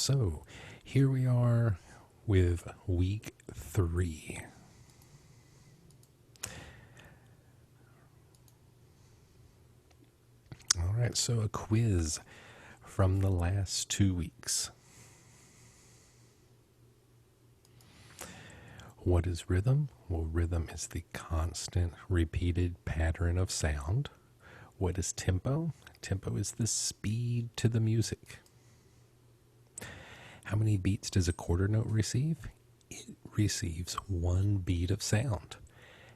So here we are with week 3. All right, so a quiz from the last 2 weeks. What is rhythm? Well, rhythm is the constant repeated pattern of sound. What is tempo? Tempo is the speed to the music. How many beats does a quarter note receive? It receives 1 beat of sound.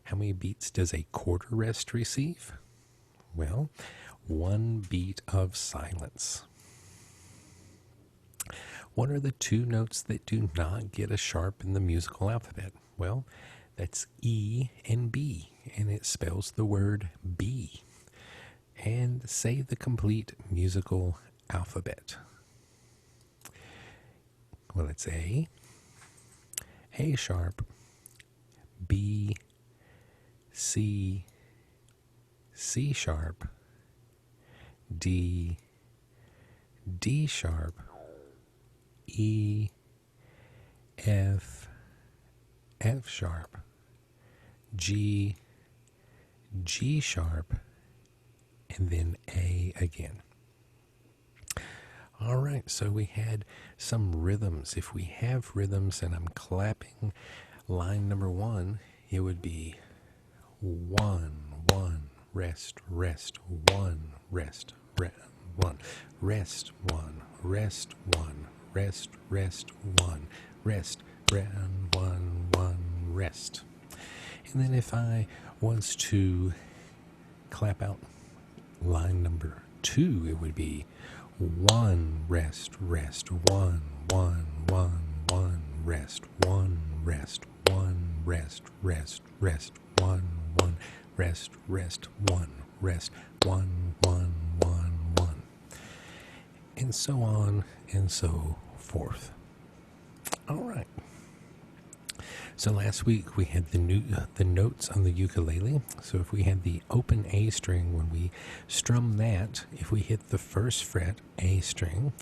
How many beats does a quarter rest receive? Well, 1 beat of silence. What are the 2 notes that do not get a sharp in the musical alphabet? Well, that's E and B, and it spells the word B. And say the complete musical alphabet. Well, it's A sharp, B, C, C sharp, D, D sharp, E, F, F sharp, G, G sharp, and then A again. All right, so we had some rhythms. If we have rhythms and I'm clapping line number 1, it would be 1, 1, rest, rest, 1, rest, 1, rest, 1, rest, 1, rest, rest, 1, rest, 1, 1, rest. And then if I was to clap out line number 2, it would be 1, rest, rest, 1, 1, 1, 1, rest, 1, rest, 1, rest, rest, rest, 1, 1, rest, rest, 1, rest, 1, 1, 1, 1. And so on and so forth. All right. So last week we had the notes on the ukulele. So if we had the open A string, when we strum that, if we hit the first fret A string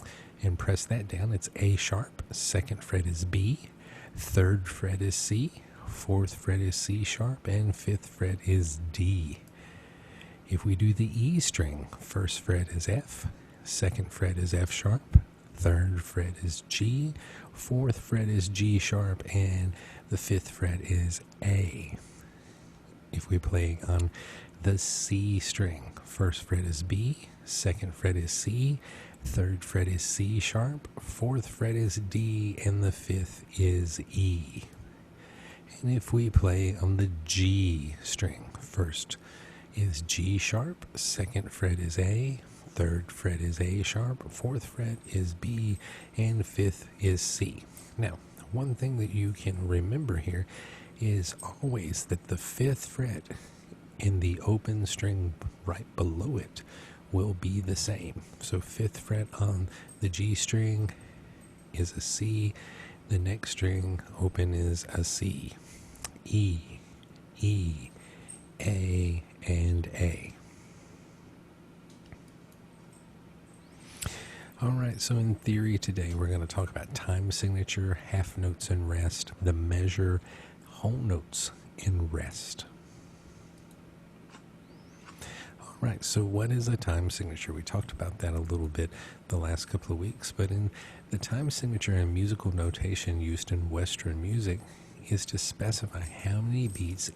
and press that down, it's A sharp. Second fret is B. Third fret is C. Fourth fret is C sharp. And fifth fret is D. If we do the E string, first fret is F. Second fret is F sharp. Third fret is G. Fourth fret is G sharp. And the fifth fret is A. If we play on the C string, first fret is B, second fret is C, third fret is C sharp, fourth fret is D, and the fifth is E. And if we play on the G string, first is G sharp, second fret is A, third fret is A sharp, fourth fret is B, and fifth is C. Now, one thing that you can remember here is always that the fifth fret in the open string right below it will be the same. So fifth fret on the G string is a C. The next string open is a C. E, E, A, and A. All right, so in theory today, we're going to talk about time signature, half notes and rest, the measure, whole notes in rest. All right, so what is a time signature? We talked about that a little bit the last couple of weeks, but in the time signature and musical notation used in Western music is to specify how many beats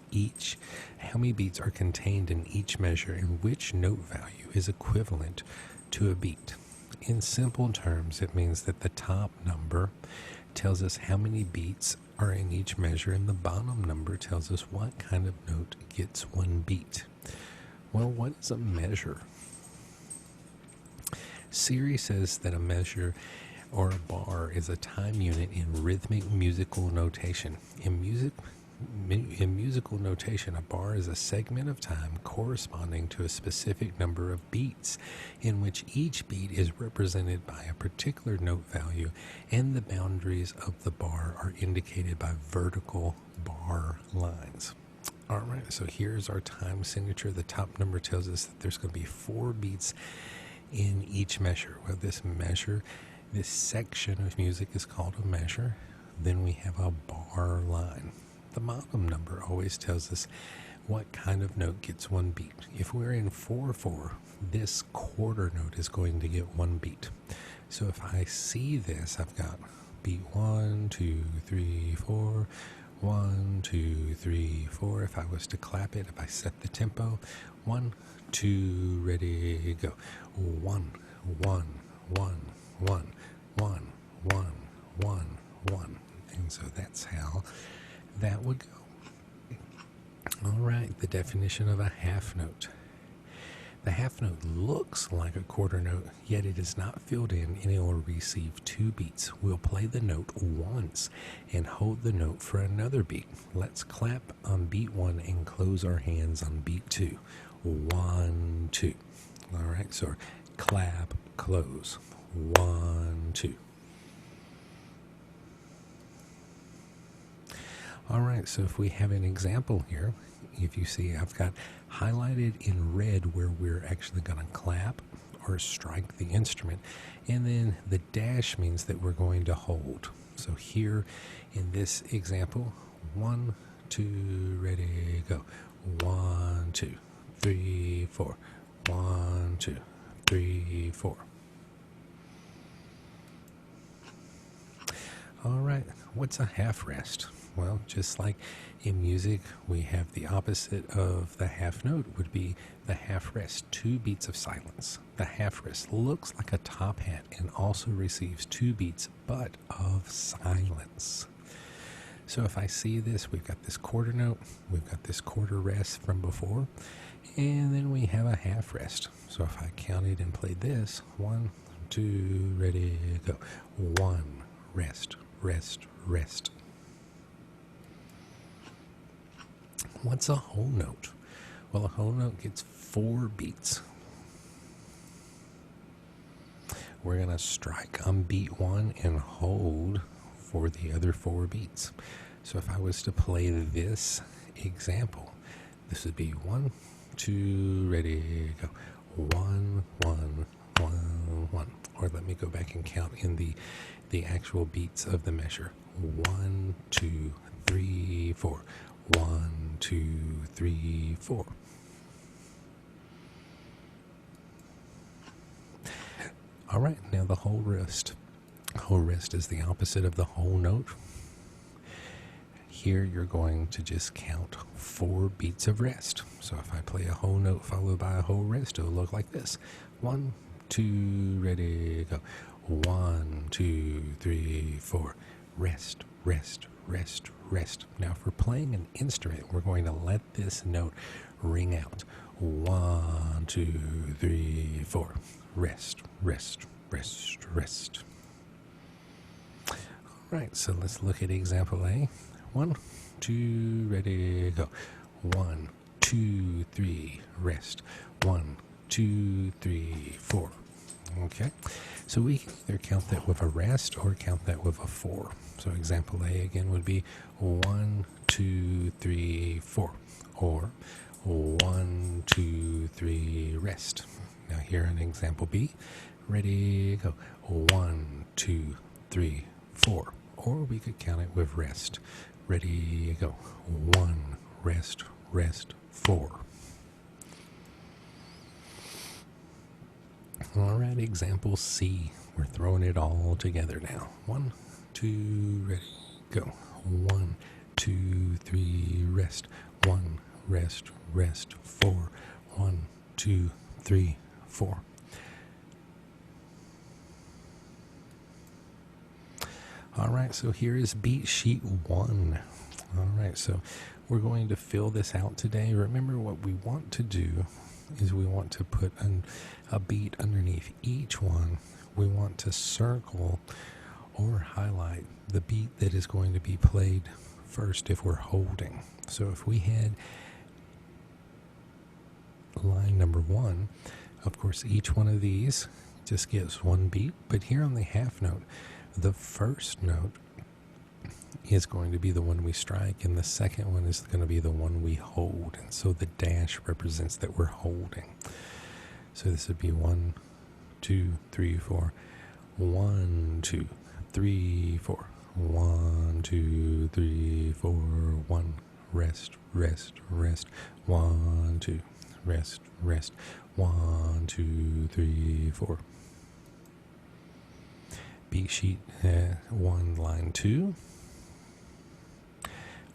are contained in each measure and which note value is equivalent to a beat. In simple terms, it means that the top number tells us how many beats are in each measure, and the bottom number tells us what kind of note gets 1 beat. Well, what is a measure? Siri says that a measure or a bar is a time unit in rhythmic musical notation. In musical notation, a bar is a segment of time corresponding to a specific number of beats, in which each beat is represented by a particular note value, and the boundaries of the bar are indicated by vertical bar lines. All right, so here's our time signature. The top number tells us that there's going to be 4 beats in each measure. Well, this measure, This section of music is called a measure. Then we have a bar line. The bottom number always tells us what kind of note gets one beat. If we're in 4/4, this quarter note is going to get one beat. So if I see this, I've got beat 1, 2, 3, 4, 1, 2, 3, 4. If I was to clap it, if I set the tempo, 1, 2, ready, go. 1, 1, 1, 1, 1, 1, 1, 1. And so that's how that would go. All right, the definition of a half note. The half note looks like a quarter note, yet it is not filled in and it will receive 2 beats. We'll play the note once and hold the note for another beat. Let's clap on beat 1 and close our hands on beat 2. 1, 2. All right, so clap, close. 1, 2. All right, so if we have an example here, if you see I've got highlighted in red where we're actually going to clap or strike the instrument, and then the dash means that we're going to hold. So here in this example, 1, 2, ready, go. 1, 2, 3, 4. 1, 2, 3, 4. All right, what's a half rest? Well, just like in music, we have the opposite of the half note would be the half rest, 2 beats of silence. The half rest looks like a top hat and also receives 2 beats, but of silence. So if I see this, we've got this quarter note, we've got this quarter rest from before, and then we have a half rest. So if I counted and played this, 1, 2, ready, go. 1, rest, rest, rest. What's a whole note? Well, a whole note gets 4 beats. We're going to strike on beat 1 and hold for the other 4 beats. So if I was to play this example, this would be 1, 2, ready, go. 1, 1, 1, 1. Or let me go back and count in the actual beats of the measure. 1, 2, 3, 4. 1, 2, 3, 4. All right, now the whole rest. Whole rest is the opposite of the whole note. Here you're going to just count 4 beats of rest. So if I play a whole note followed by a whole rest, it'll look like this. 1, 2, ready, go. 1, 2, 3, 4. Rest, rest, rest, rest. Now if we're playing an instrument, we're going to let this note ring out. 1, 2, 3, 4. Rest, rest, rest, rest. All right, so let's look at example A. 1, 2, ready, go. 1, 2, 3, rest. 1, 2, 3, 4. Okay, so we can either count that with a rest or count that with a 4. So example A again would be 1, 2, 3, 4, or 1, 2, 3, rest. Now here in example B, ready, go. 1, 2, 3, 4, or we could count it with rest. Ready, go. 1, rest, rest, 4. All right, example C. We're throwing it all together now. 1, 2, ready, go. 1, 2, 3, rest. 1, rest, rest, 4. 1, 2, 3, 4. All right, so here is beat sheet 1. All right, so we're going to fill this out today. Remember, what we want to do is we want to put a beat underneath each one. We want to circle or highlight the beat that is going to be played first if we're holding. So if we had line number 1, of course each one of these just gets 1 beat, but here on the half note, the first note is going to be the one we strike, and the second one is going to be the one we hold. And so the dash represents that we're holding. So this would be 1, 2, 3, 4. 1, 2, 3, 4. 1, 2, 3, 4. 1. Rest, rest, rest. 1, 2. Rest, rest. 1, 2, 3, 4. Beat sheet 1, line 2.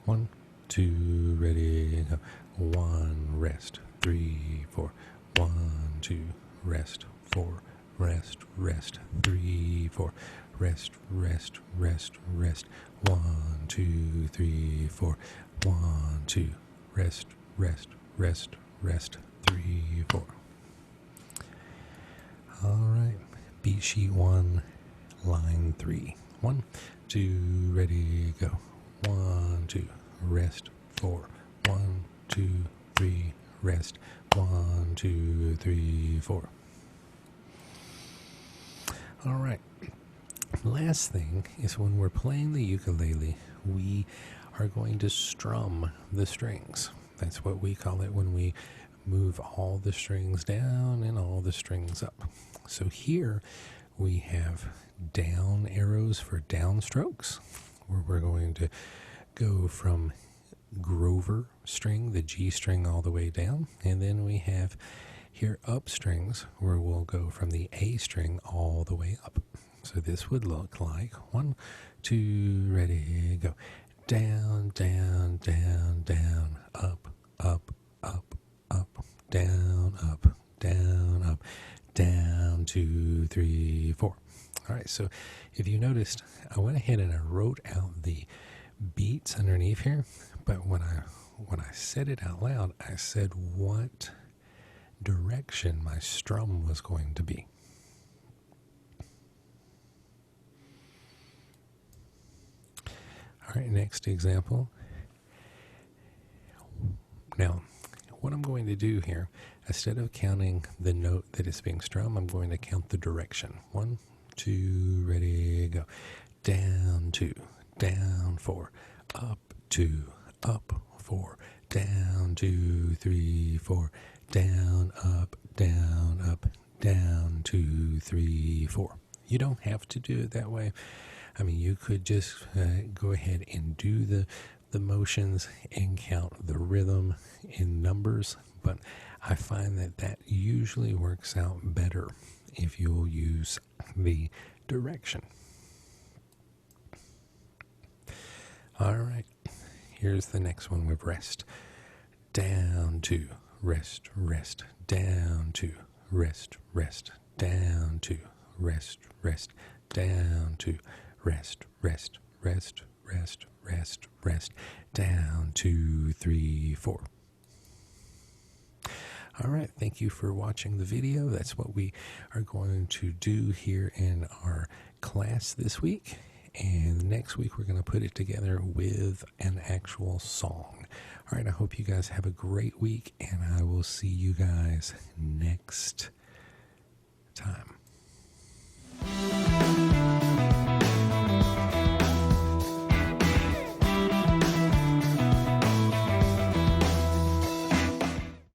1, 2, ready, go. 1, rest, 3, 4. 1, 2, rest, 4. Rest, rest, 3, 4. Rest, rest, rest, rest. 1, 2, 3, 4. 1, 2, rest, rest, rest, rest. 3, 4. All right. Beat sheet 1, line 3. 1, 2, ready, go. 1, 2, rest, 4. 1, 2, 3, rest. 1, 2, 3, 4. All right. Last thing is when we're playing the ukulele, we are going to strum the strings. That's what we call it when we move all the strings down and all the strings up. So here we have down arrows for downstrokes, where we're going to go from Grover string, the G string, all the way down. And then we have here up strings, where we'll go from the A string all the way up. So this would look like 1, 2, ready, go. Down, down, down, down, up, up, up, up, down, up, down, up, down, 2, 3, 4. All right, so if you noticed, I went ahead and I wrote out the beats underneath here, but when I said it out loud, I said what direction my strum was going to be. All right, next example. Now, what I'm going to do here, instead of counting the note that is being strummed, I'm going to count the direction. 1, 2, ready, go. Down 2, down 4, up 2, up 4, down 2, 3, 4, down, up, down 2, 3, 4. You don't have to do it that way. I mean, you could just go ahead and do the motions and count the rhythm in numbers, but I find that usually works out better if you'll use the direction. All right, here's the next one with rest. Down 2, rest, rest, down 2, rest, rest, down 2, rest, rest, down 2, rest, rest, rest, rest, rest, rest, down 2, 3, 4. All right, thank you for watching the video. That's what we are going to do here in our class this week. And next week, we're going to put it together with an actual song. All right, I hope you guys have a great week, and I will see you guys next